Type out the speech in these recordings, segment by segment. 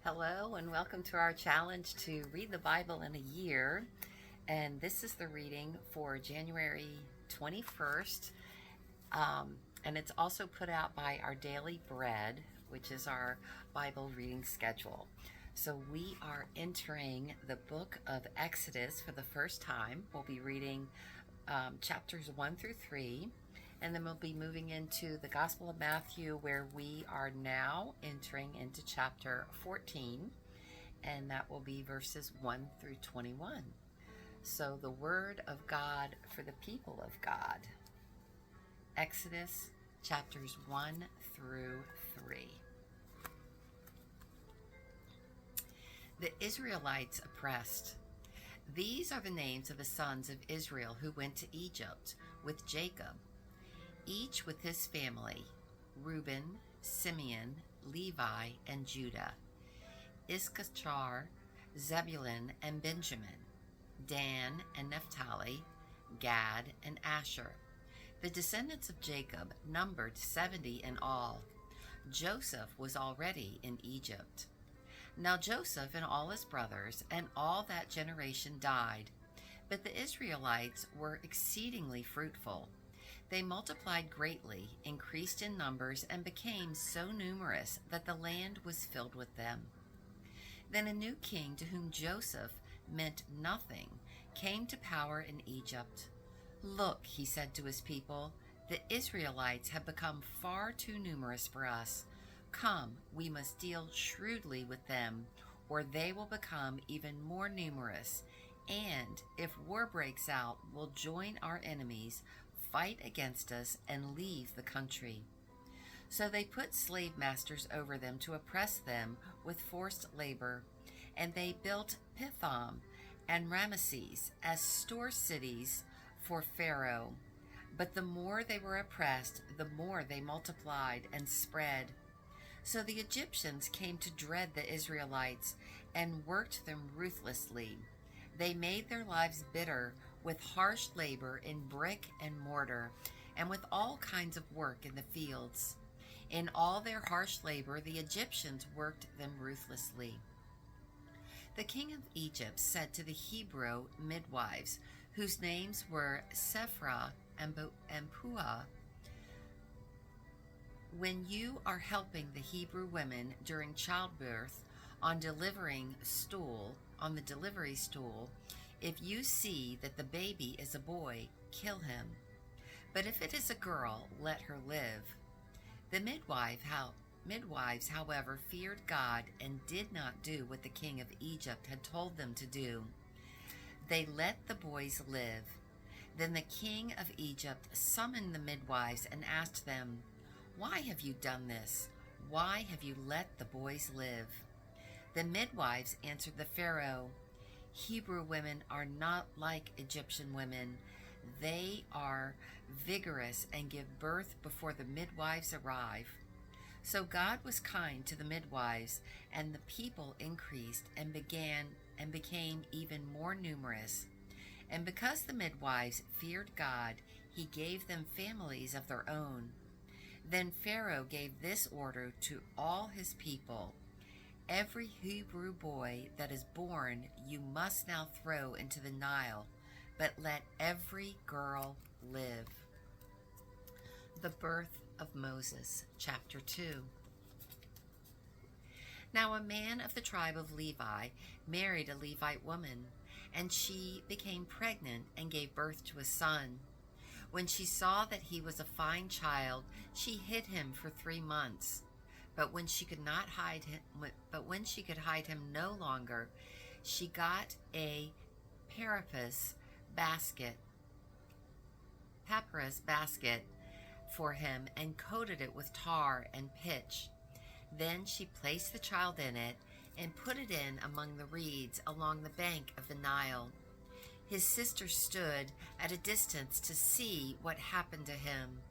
Hello, and welcome to our challenge to read the Bible in a year. And this is the reading for January 21st. And it's also put out by Our Daily Bread, which is our Bible reading schedule. So we are entering the book of Exodus for the first time. We'll be reading chapters 1 through 3. And then we'll be moving into the Gospel of Matthew, where we are now entering into chapter 14, and that will be verses 1 through 21. So the Word of God for the people of God. Exodus chapters 1 through 3. The Israelites oppressed. These are the names of the sons of Israel who went to Egypt with Jacob, each with his family: Reuben, Simeon, Levi, and Judah; Issachar, Zebulun, and Benjamin; Dan and Naphtali; Gad and Asher. The descendants of Jacob numbered 70 in all. Joseph was already in Egypt. Now Joseph and all his brothers and all that generation died, but the Israelites were exceedingly fruitful. They multiplied greatly, increased in numbers, and became so numerous that the land was filled with them. Then a new king, to whom Joseph meant nothing, came to power in Egypt. "Look," he said to his people, "the Israelites have become far too numerous for us. Come, we must deal shrewdly with them, or they will become even more numerous, and if war breaks out, will join our enemies, fight against us, and leave the country." So they put slave masters over them to oppress them with forced labor, and they built Pithom and Ramesses as store cities for Pharaoh. But the more they were oppressed, the more they multiplied and spread. So the Egyptians came to dread the Israelites and worked them ruthlessly. They made their lives bitter with harsh labor in brick and mortar, and with all kinds of work in the fields. In all their harsh labor, the Egyptians worked them ruthlessly. The king of Egypt said to the Hebrew midwives, whose names were Shiphrah and Puah, "When you are helping the Hebrew women during childbirth on the delivery stool, if you see that the baby is a boy, kill him. But if it is a girl, let her live." The midwives, however, feared God and did not do what the king of Egypt had told them to do. They let the boys live. Then the king of Egypt summoned the midwives and asked them, "Why have you done this? Why have you let the boys live?" The midwives answered the Pharaoh, "Hebrew women are not like Egyptian women. They are vigorous and give birth before the midwives arrive." So God was kind to the midwives, and the people increased and became even more numerous. And because the midwives feared God, he gave them families of their own. Then Pharaoh gave this order to all his people: "Every Hebrew boy that is born you must now throw into the Nile, but let every girl live." The birth of Moses, chapter 2. Now a man of the tribe of Levi married a Levite woman, and she became pregnant and gave birth to a son. When she saw that he was a fine child, she hid him for 3 months. But when she could hide him no longer, she got a papyrus basket for him and coated it with tar and pitch. Then she placed the child in it and put it in among the reeds along the bank of the Nile. His sister stood at a distance to see what happened to him.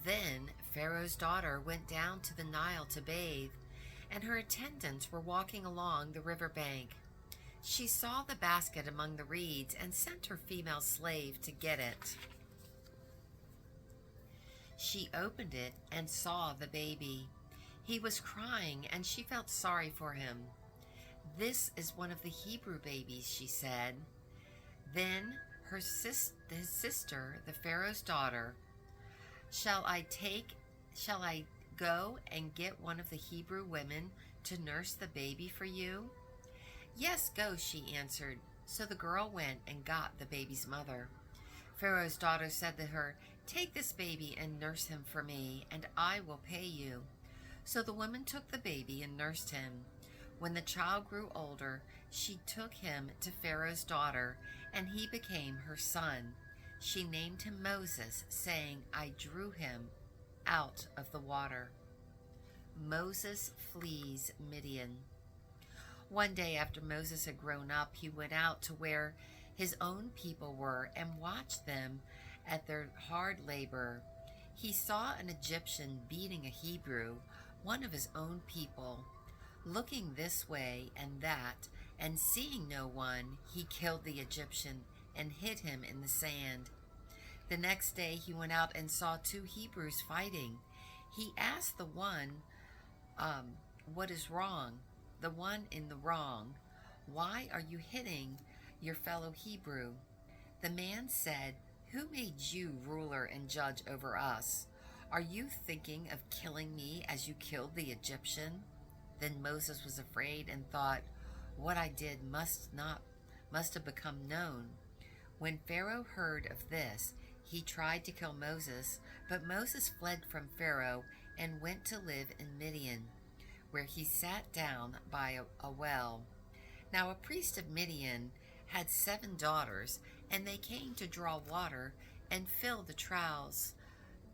Then Pharaoh's daughter went down to the Nile to bathe, and her attendants were walking along the river bank. She saw the basket among the reeds and sent her female slave to get it. She opened it and saw the baby. He was crying, and she felt sorry for him. "This is one of the Hebrew babies," she said. Then his sister, the Pharaoh's daughter, Shall I go and get one of the Hebrew women to nurse the baby for you?" "Yes, go," she answered. So the girl went and got the baby's mother. Pharaoh's daughter said to her, "Take this baby and nurse him for me, and I will pay you." So the woman took the baby and nursed him. When the child grew older, she took him to Pharaoh's daughter, and he became her son. She named him Moses, saying, "I drew him out of the water." Moses flees Midian. One day after Moses had grown up, he went out to where his own people were and watched them at their hard labor. He saw an Egyptian beating a Hebrew, one of his own people. Looking this way and that, and seeing no one, he killed the Egyptian and hid him in the sand. The next day he went out and saw two Hebrews fighting. He asked the one, "What is wrong?" The one in the wrong, "Why are you hitting your fellow Hebrew?" The man said, "Who made you ruler and judge over us? Are you thinking of killing me as you killed the Egyptian?" Then Moses was afraid and thought, "What I did must have become known." When Pharaoh heard of this, he tried to kill Moses, but Moses fled from Pharaoh and went to live in Midian, where he sat down by a well. Now a priest of Midian had 7 daughters, and they came to draw water and fill the troughs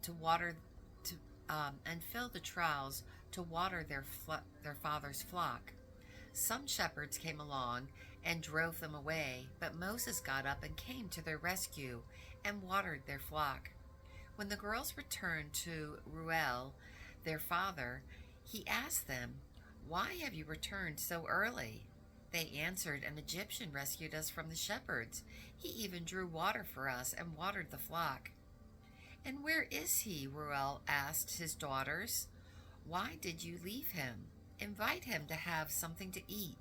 to water their father's flock. Some shepherds came along and drove them away, but Moses got up and came to their rescue and watered their flock. When the girls returned to Reuel, their father, he asked them, "Why have you returned so early?" They answered, "An Egyptian rescued us from the shepherds. He even drew water for us and watered the flock." "And where is he?" Reuel asked his daughters. "Why did you leave him? Invite him to have something to eat."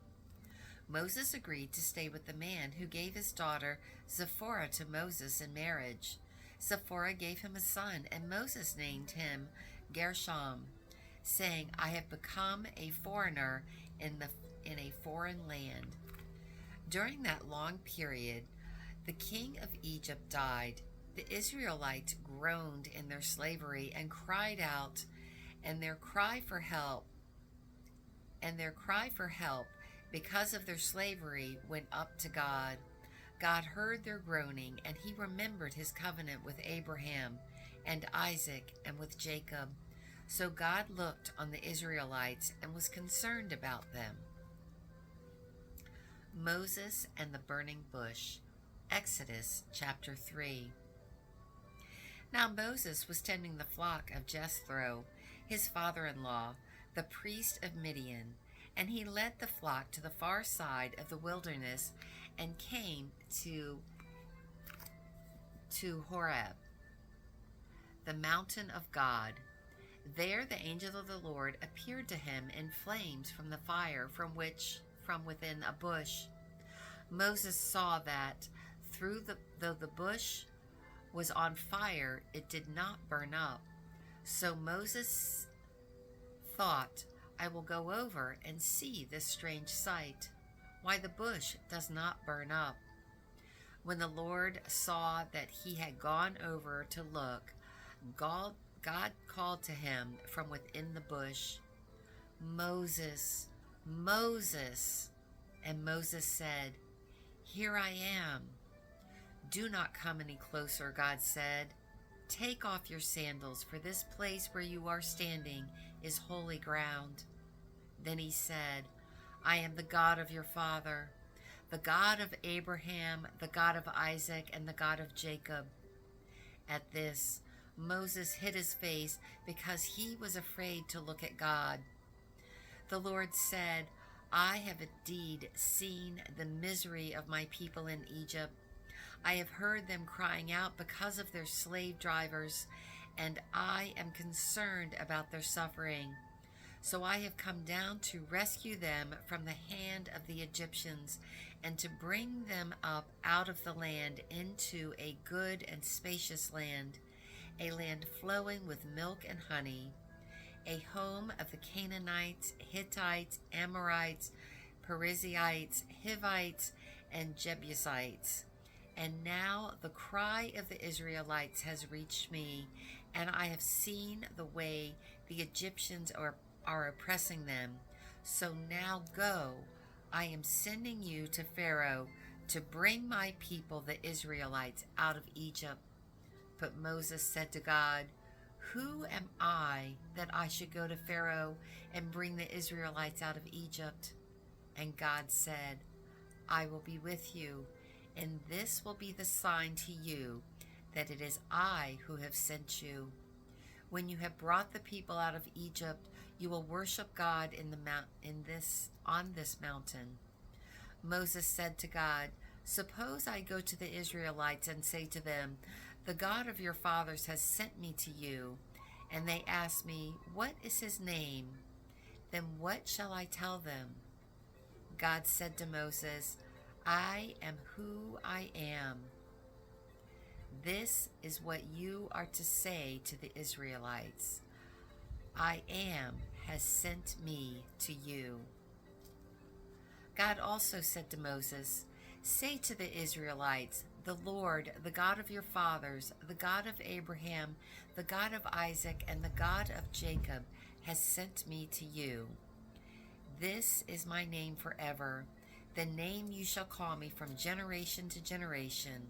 Moses agreed to stay with the man who gave his daughter Zipporah to Moses in marriage. Zipporah gave him a son, and Moses named him Gershom, saying, "I have become a foreigner in a foreign land." During that long period, the king of Egypt died. The Israelites groaned in their slavery and cried out, and their cry for help because of their slavery went up to God. God heard their groaning, and he remembered his covenant with Abraham and Isaac and with Jacob. So God looked on the Israelites and was concerned about them. Moses and the burning bush. Exodus chapter 3. Now Moses was tending the flock of Jethro, his father-in-law, the priest of Midian, and he led the flock to the far side of the wilderness and came to Horeb, the mountain of God. There the angel of the Lord appeared to him in flames from the fire from within a bush. Moses saw that though the bush was on fire, it did not burn up. So Moses thought, "I will go over and see this strange sight, why the bush does not burn up." When the Lord saw that he had gone over to look, God called to him from within the bush, "Moses, Moses." And Moses said, "Here I am." "Do not come any closer," God said. "Take off your sandals, for this place where you are standing is holy ground." Then he said, "I am the God of your father, the God of Abraham, the God of Isaac, and the God of Jacob." At this, Moses hid his face because he was afraid to look at God. The Lord said, "I have indeed seen the misery of my people in Egypt. I have heard them crying out because of their slave drivers, and I am concerned about their suffering. So I have come down to rescue them from the hand of the Egyptians and to bring them up out of the land into a good and spacious land, a land flowing with milk and honey, a home of the Canaanites, Hittites, Amorites, Perizzites, Hivites, and Jebusites. And now the cry of the Israelites has reached me, and I have seen the way the Egyptians are oppressing them. So now go, I am sending you to Pharaoh to bring my people, the Israelites, out of Egypt. But Moses said to God, who am I that I should go to Pharaoh and bring the Israelites out of Egypt? And God said, I will be with you, and this will be the sign to you that it is I who have sent you. When you have brought the people out of Egypt, you will worship God on this mountain. Moses said to God, suppose I go to the Israelites and say to them, the God of your fathers has sent me to you, and they ask me, what is his name? Then what shall I tell them? God said to Moses, I am who I am. This is what you are to say to the Israelites. I am has sent me to you. God also said to Moses, say to the Israelites, the Lord, the God of your fathers, the God of Abraham, the God of Isaac, and the God of Jacob, has sent me to you. This is my name forever, the name you shall call me from generation to generation.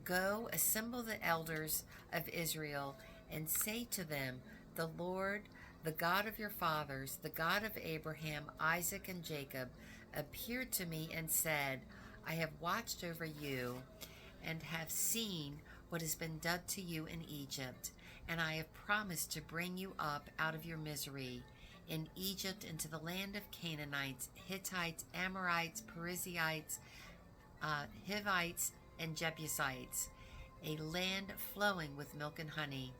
Go, assemble the elders of Israel, and say to them, the Lord, the God of your fathers, the God of Abraham, Isaac, and Jacob, appeared to me and said, I have watched over you and have seen what has been done to you in Egypt, and I have promised to bring you up out of your misery in Egypt into the land of Canaanites, Hittites, Amorites, Perizzites, Hivites, and Jebusites, a land flowing with milk and honey.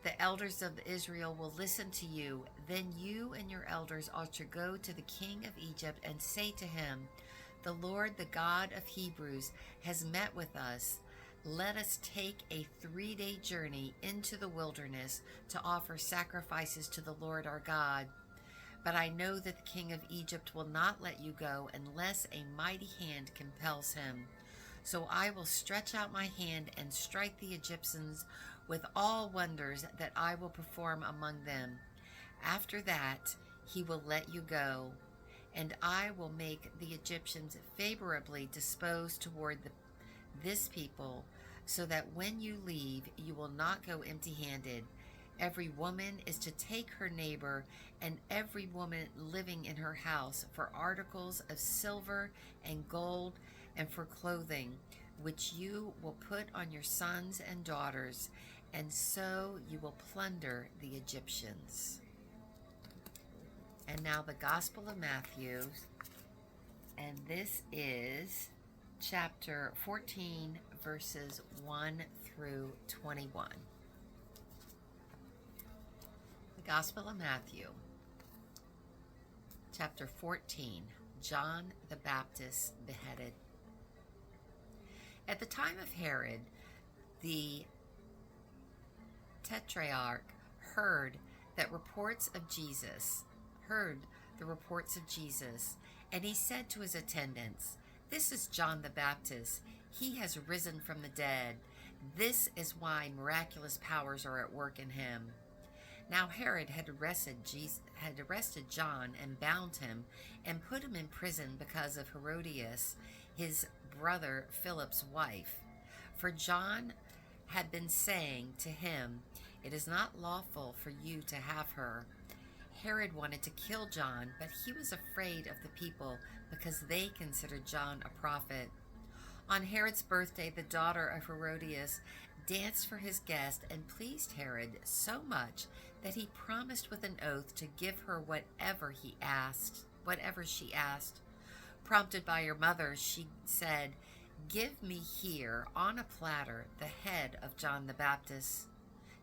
The elders of Israel will listen to you. Then you and your elders are to go to the king of Egypt and say to him, the Lord, the God of Hebrews, has met with us. Let us take a 3-day journey into the wilderness to offer sacrifices to the Lord our God. But I know that the king of Egypt will not let you go unless a mighty hand compels him. So I will stretch out my hand and strike the Egyptians with all wonders that I will perform among them. After that, he will let you go, and I will make the Egyptians favorably disposed toward this people, so that when you leave, you will not go empty-handed. Every woman is to take her neighbor and every woman living in her house for articles of silver and gold and for clothing, which you will put on your sons and daughters, and so you will plunder the Egyptians. And now the Gospel of Matthew, and this is chapter 14, verses 1 through 21. The Gospel of Matthew, chapter 14, John the Baptist beheaded. At the time of Herod, the Tetrarch heard the reports of Jesus, and he said to his attendants, "This is John the Baptist. He has risen from the dead. This is why miraculous powers are at work in him." Now Herod had arrested John and bound him and put him in prison because of Herodias, his brother Philip's wife. For John had been saying to him, "It is not lawful for you to have her." Herod wanted to kill John, but he was afraid of the people because they considered John a prophet. On Herod's birthday, the daughter of Herodias danced for his guest and pleased Herod so much that he promised with an oath to give her whatever she asked. Prompted by her mother, she said, "Give me here on a platter the head of John the Baptist."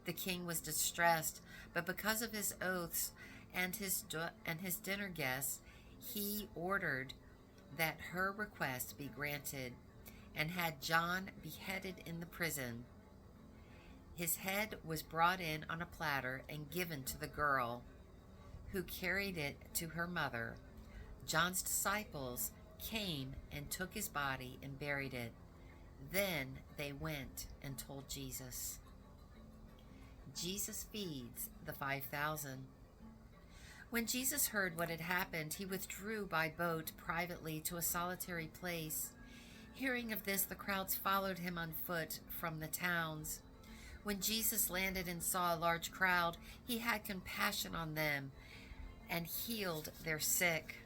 The king was distressed, but because of his oaths and his dinner guests, he ordered that her request be granted and had John beheaded in the prison. His head was brought in on a platter and given to the girl, who carried it to her mother. John's disciples came and took his body and buried it. Then they went and told Jesus. Jesus feeds the 5,000. When Jesus heard what had happened, he withdrew by boat privately to a solitary place. Hearing of this, the crowds followed him on foot from the towns. When Jesus landed and saw a large crowd, he had compassion on them and healed their sick.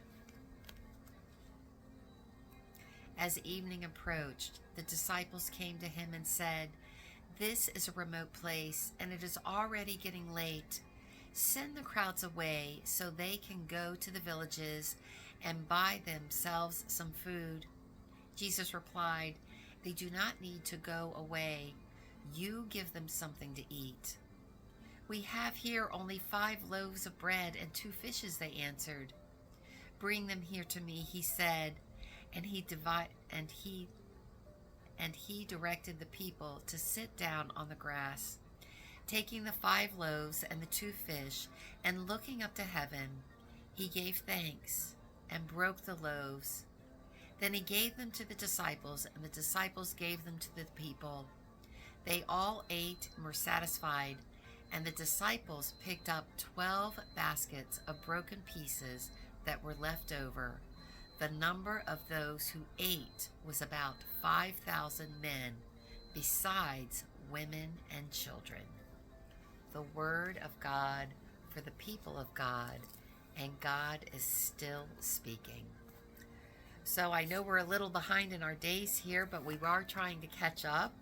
As evening approached, the disciples came to him and said, "This is a remote place, and it is already getting late. Send the crowds away so they can go to the villages and buy themselves some food." Jesus replied, "They do not need to go away. You give them something to eat." "We have here only 5 loaves of bread and 2 fishes," they answered. "Bring them here to me," he said, and he directed the people to sit down on the grass. Taking the 5 loaves and the 2 fish, and looking up to heaven, he gave thanks and broke the loaves. Then he gave them to the disciples, and the disciples gave them to the people. They all ate and were satisfied, and the disciples picked up 12 baskets of broken pieces that were left over. The number of those who ate was about 5,000 men, besides women and children. The word of God for the people of God, and God is still speaking. So I know we're a little behind in our days here, but we are trying to catch up.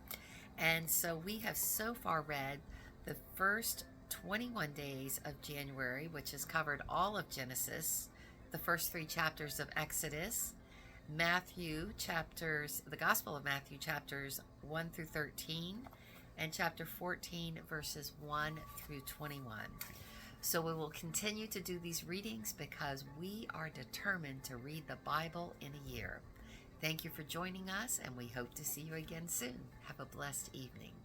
And so we have so far read the first 21 days of January, which has covered all of Genesis, the first 3 chapters of Exodus, the Gospel of Matthew chapters 1 through 13, and chapter 14 verses 1 through 21. So we will continue to do these readings because we are determined to read the Bible in a year. Thank you for joining us, and we hope to see you again soon. Have a blessed evening.